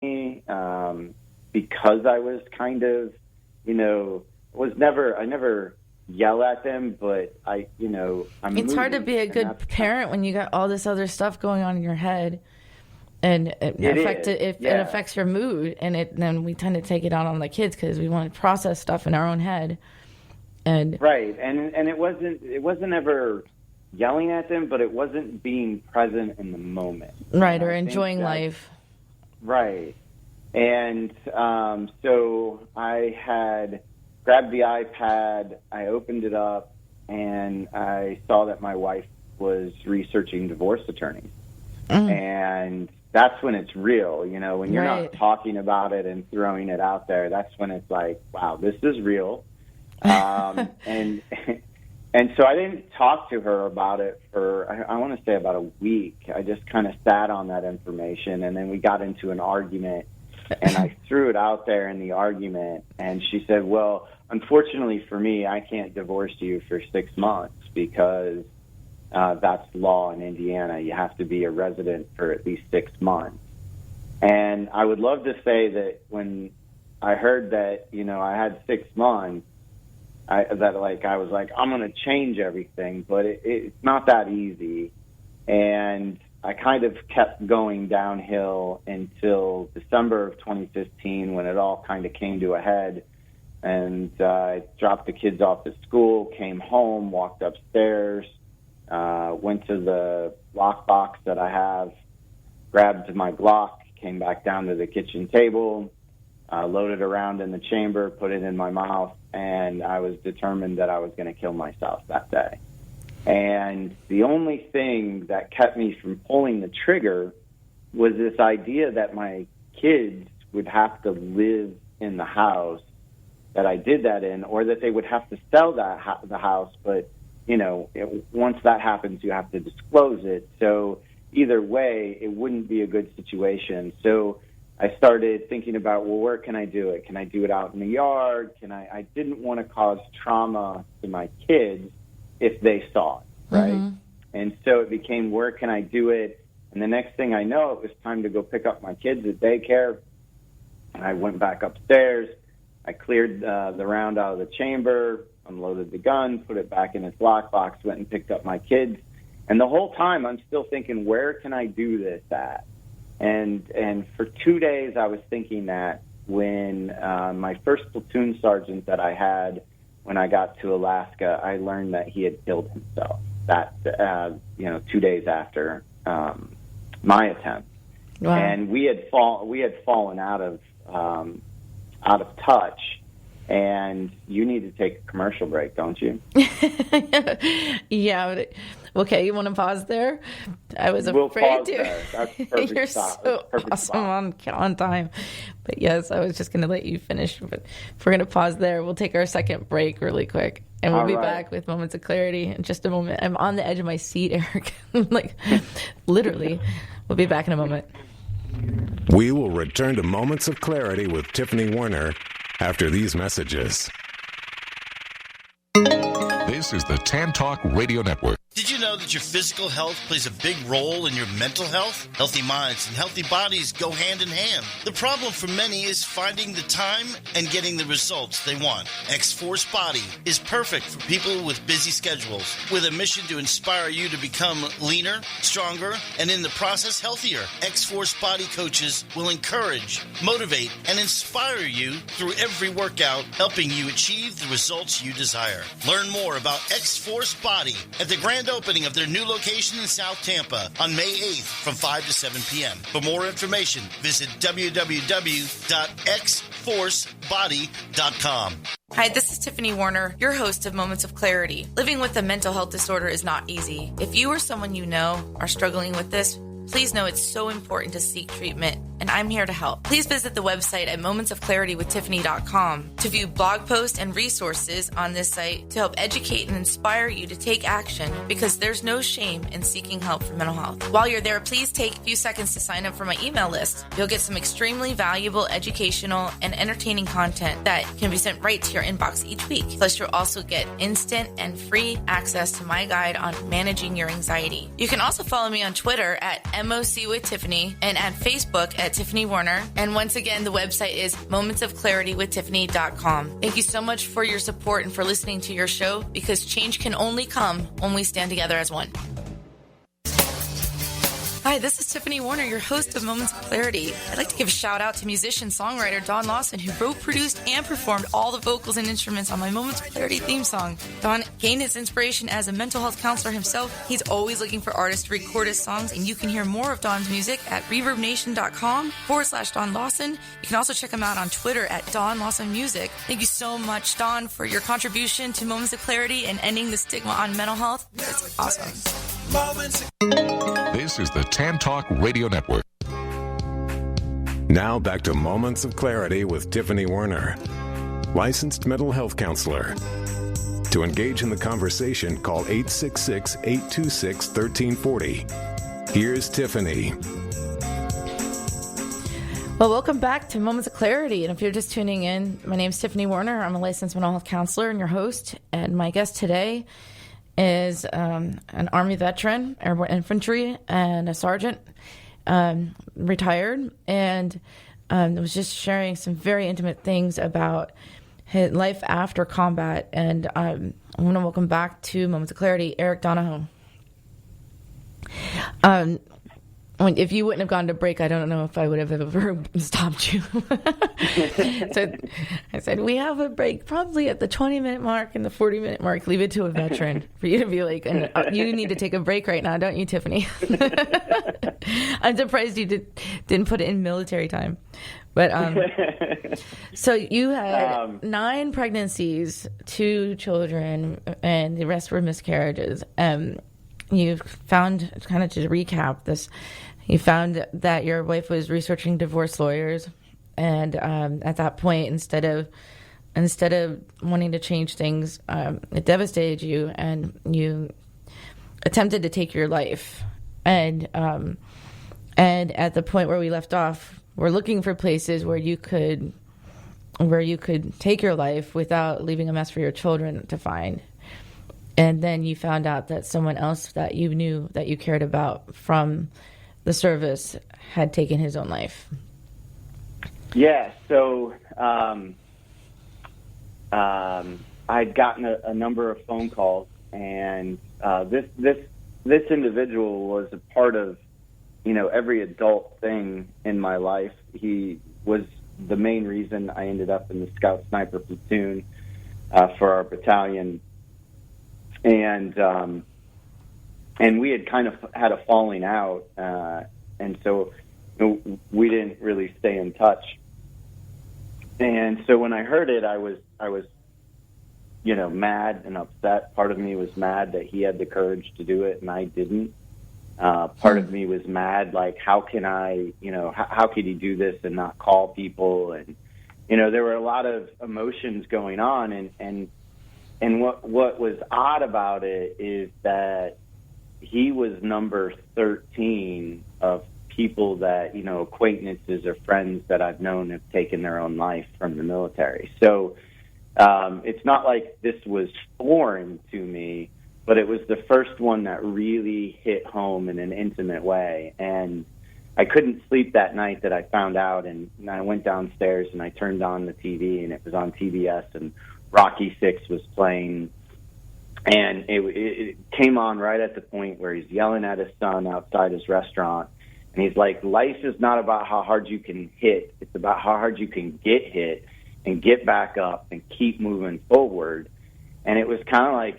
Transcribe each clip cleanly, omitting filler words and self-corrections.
because I was kind of, I never yell at them, but it's hard to be a good parent when you got all this other stuff going on in your head, and it affects your mood, and then we tend to take it out on the kids because we want to process stuff in our own head. And right, and it wasn't ever yelling at them, but it wasn't being present in the moment, right, or enjoying life, right. And so I had grabbed the iPad, I opened it up, and I saw that my wife was researching divorce attorneys. And that's when it's real, when you're not talking about it and throwing it out there, that's when it's like, wow, this is real. And so I didn't talk to her about it for, I want to say about a week. I just kind of sat on that information, and then we got into an argument, and I threw it out there in the argument, and she said, well, unfortunately for me, I can't divorce you for 6 months because that's law in Indiana. You have to be a resident for at least 6 months. And I would love to say that when I heard that, I had 6 months, I was like, I'm going to change everything, but it's not that easy. And I kind of kept going downhill until December of 2015 when it all kind of came to a head. And I dropped the kids off at school, came home, walked upstairs, went to the lockbox that I have, grabbed my Glock, came back down to the kitchen table, loaded around in the chamber, put it in my mouth, and I was determined that I was going to kill myself that day. And the only thing that kept me from pulling the trigger was this idea that my kids would have to live in the house that I did that in, or that they would have to sell the house. But, once that happens, you have to disclose it. So either way, it wouldn't be a good situation. So I started thinking about, well, where can I do it? Can I do it out in the yard? I didn't want to cause trauma to my kids if they saw it, right? Mm-hmm. And so it became, where can I do it? And the next thing I know, it was time to go pick up my kids at daycare. And I went back upstairs. I cleared the round out of the chamber, unloaded the gun, put it back in its lockbox, went and picked up my kids. And the whole time I'm still thinking, where can I do this at? And for 2 days I was thinking that when my first platoon sergeant that I had when I got to Alaska, I learned that he had killed himself. That 2 days after my attempt. Wow. And we had fallen out of touch. And you need to take a commercial break, don't you? Yeah. Okay, you want to pause there? I was we'll afraid pause to. There. That's perfect. You're stop. so Perfect awesome spot. on time. But yes, I was just going to let you finish. But if we're going to pause there, we'll take our second break really quick. And we'll be back with Moments of Clarity in just a moment. I'm on the edge of my seat, Eric. Literally. We'll be back in a moment. We will return to Moments of Clarity with Tiffany Warner after these messages. This is the Tan Talk Radio Network. Did you know that your physical health plays a big role in your mental health? Healthy minds and healthy bodies go hand in hand. The problem for many is finding the time and getting the results they want. X-Force Body is perfect for people with busy schedules, with a mission to inspire you to become leaner, stronger, and in the process healthier. X-Force Body coaches will encourage, motivate, and inspire you through every workout, helping you achieve the results you desire. Learn more about X-Force Body at the grand opening of their new location in South Tampa on May 8th from 5 to 7 p.m. For more information, visit www.xforcebody.com. Hi, this is Tiffany Warner, your host of Moments of Clarity. Living with a mental health disorder is not easy. If you or someone you know are struggling with this, please know it's so important to seek treatment, and I'm here to help. Please visit the website at momentsofclaritywithtiffany.com to view blog posts and resources on this site to help educate and inspire you to take action, because there's no shame in seeking help for mental health. While you're there, please take a few seconds to sign up for my email list. You'll get some extremely valuable educational and entertaining content that can be sent right to your inbox each week. Plus, you'll also get instant and free access to my guide on managing your anxiety. You can also follow me on Twitter at MOC with Tiffany and at Facebook at at Tiffany Warner. And once again, the website is momentsofclaritywithtiffany.com. Thank you so much for your support and for listening to your show, because change can only come when we stand together as one. Hi, this is Tiffany Warner, your host of Moments of Clarity. I'd like to give a shout out to musician-songwriter Don Lawson, who wrote, produced, and performed all the vocals and instruments on my Moments of Clarity theme song. Don gained his inspiration as a mental health counselor himself. He's always looking for artists to record his songs, and you can hear more of Don's music at reverbnation.com/Don Lawson. You can also check him out on Twitter at Don Lawson Music. Thank you so much, Don, for your contribution to Moments of Clarity and ending the stigma on mental health. It's awesome. This is the Tan Talk Radio Network. Now back to Moments of Clarity with Tiffany Warner, licensed mental health counselor. To engage in the conversation, call 866-826-1340. Here's Tiffany. Well, welcome back to Moments of Clarity. And if you're just tuning in, my name is Tiffany Warner. I'm a licensed mental health counselor and your host. And my guest today is an Army veteran, airborne infantry, and a sergeant, retired, and was just sharing some very intimate things about his life after combat. And I want to welcome back to Moments of Clarity, Eric Donoho. If you wouldn't have gone to break, I don't know if I would have ever stopped you. So I said, we have a break probably at the 20-minute mark and the 40-minute mark. Leave it to a veteran for you to be like, you need to take a break right now, don't you, Tiffany? I'm surprised you didn't put it in military time. But so you had 9 pregnancies, 2 children, and the rest were miscarriages. You found, kind of to recap this, you found that your wife was researching divorce lawyers, and at that point, instead of wanting to change things, it devastated you, and you attempted to take your life. And at the point where we left off, we're looking for places where you could take your life without leaving a mess for your children to find. And then you found out that someone else that you knew, that you cared about from the service, had taken his own life. Yeah, so I'd gotten a number of phone calls, and this individual was a part of, every adult thing in my life. He was the main reason I ended up in the Scout Sniper platoon for our battalion. And we had kind of had a falling out, and so we didn't really stay in touch. And so when I heard it, I was mad and upset. Part of me was mad that he had the courage to do it and I didn't. Part of me was mad, like, how can I, how could he do this and not call people? And there were a lot of emotions going on, and what was odd about it is that he was number 13 of people that, acquaintances or friends that I've known have taken their own life from the military. So it's not like this was foreign to me, but it was the first one that really hit home in an intimate way. And I couldn't sleep that night that I found out, and I went downstairs and I turned on the TV, and it was on TBS, and Rocky VI was playing, and it came on right at the point where he's yelling at his son outside his restaurant, and he's like, life is not about how hard you can hit, it's about how hard you can get hit and get back up and keep moving forward. And it was kind of like,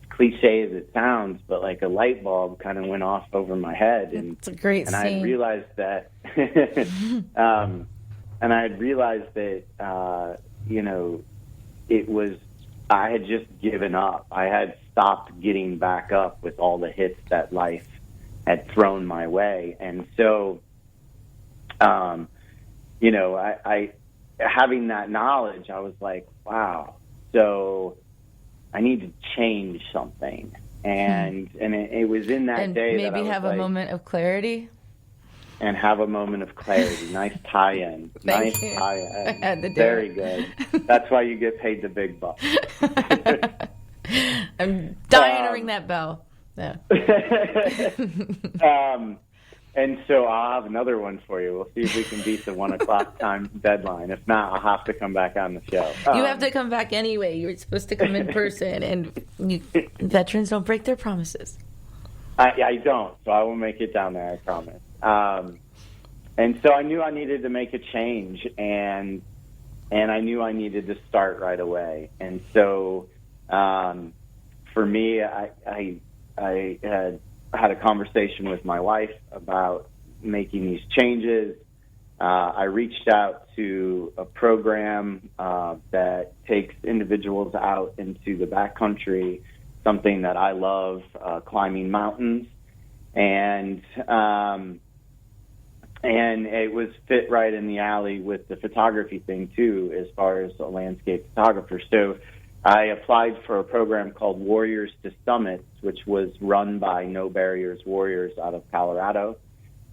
cliche as it sounds, but like a light bulb kind of went off over my head. And it's a great scene. I realized that, and I had realized that, it was, I had just given up. I had stopped getting back up with all the hits that life had thrown my way. And so, I having that knowledge, I was like, wow, so I need to change something. And it was in that day that I was have a moment of clarity. And have a moment of clarity. Nice tie-in. Thank you. Tie-in. I had to do Very it. good. That's why you get paid the big bucks. I'm dying to ring that bell. Yeah. And so I'll have another one for you. We'll see if we can beat the 1 o'clock time deadline. If not, I'll have to come back on the show. You have to come back anyway. You were supposed to come in person, and veterans don't break their promises. I don't, so I will make it down there, I promise. And so I knew I needed to make a change, and I knew I needed to start right away. And so for me, I had a conversation with my wife about making these changes. I reached out to a program that takes individuals out into the backcountry, something that I love, climbing mountains. And it was fit right in the alley with the photography thing, too, as far as a landscape photographer. So I applied for a program called Warriors to Summits, which was run by No Barriers Warriors out of Colorado.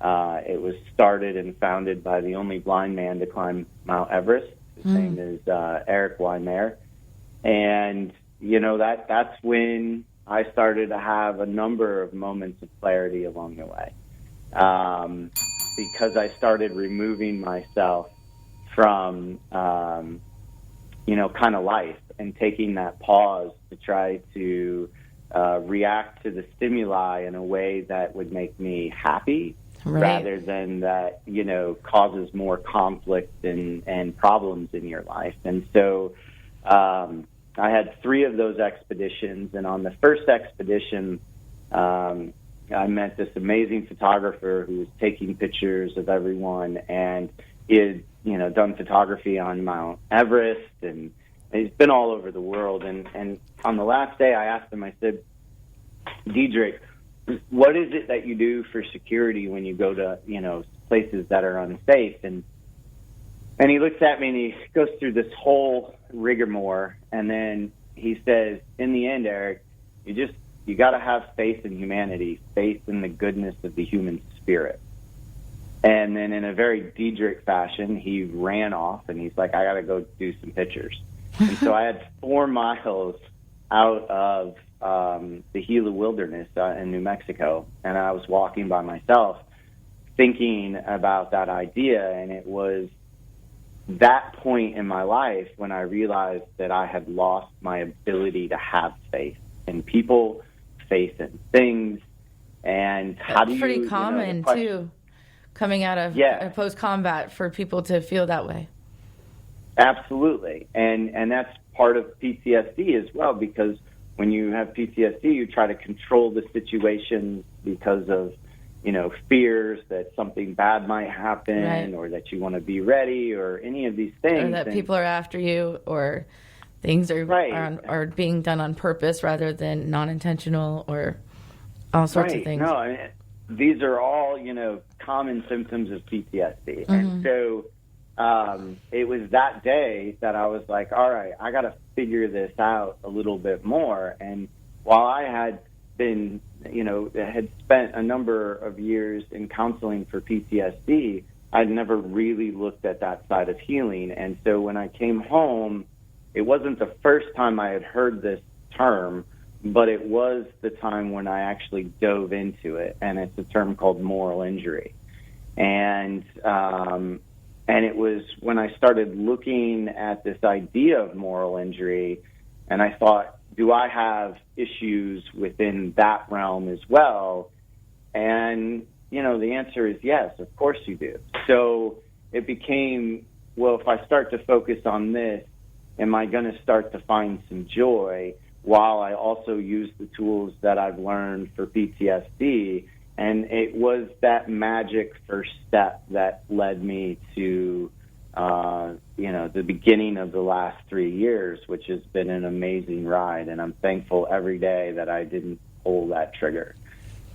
It was started and founded by the only blind man to climb Mount Everest. His name is Eric Weinmayer. And, that's when I started to have a number of moments of clarity along the way. Because I started removing myself from, kind of life, and taking that pause to try to react to the stimuli in a way that would make me happy, rather than that, causes more conflict and problems in your life. And so I had 3 of those expeditions, and on the first expedition, I met this amazing photographer who was taking pictures of everyone, and he had, done photography on Mount Everest, and he's been all over the world. And on the last day, I asked him, I said, Diedrich, what is it that you do for security when you go to, places that are unsafe? And he looks at me and he goes through this whole rigmarole, and then he says, in the end, Eric, you got to have faith in humanity, faith in the goodness of the human spirit. And then in a very Diedrich fashion, he ran off, and he's like, I got to go do some pictures. And so I had 4 miles out of the Gila Wilderness in New Mexico, and I was walking by myself thinking about that idea. And it was that point in my life when I realized that I had lost my ability to have faith in people, faith in things. And how do you... Pretty common, too, coming out of post-combat, for people to feel that way. Absolutely. And that's part of PTSD as well, because when you have PTSD, you try to control the situation because of, fears that something bad might happen, or that you want to be ready, or any of these things. Or that people are after you, or things are being done on purpose rather than non-intentional, or all sorts of things. No, these are all, common symptoms of PTSD. And so it was that day that I was like, all right, I got to figure this out a little bit more. And while I had been, had spent a number of years in counseling for PTSD, I'd never really looked at that side of healing. And so when I came home, it wasn't the first time I had heard this term, but it was the time when I actually dove into it. And it's a term called moral injury. And it was when I started looking at this idea of moral injury, and I thought, do I have issues within that realm as well? And, the answer is yes, of course you do. So it became, well, if I start to focus on this, am I going to start to find some joy while I also use the tools that I've learned for PTSD? And it was that magic first step that led me to, the beginning of the last 3 years, which has been an amazing ride. And I'm thankful every day that I didn't pull that trigger.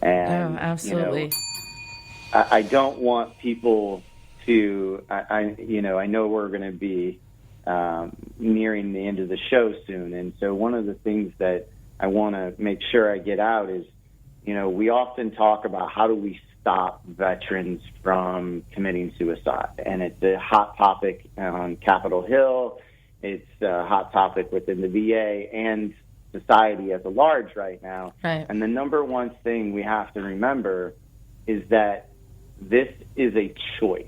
And, absolutely. I don't want people to, I know we're going to be nearing the end of the show soon. And so one of the things that I want to make sure I get out is, we often talk about how do we stop veterans from committing suicide. And it's a hot topic on Capitol Hill. It's a hot topic within the VA and society as a large right now. Right. And the number one thing we have to remember is that this is a choice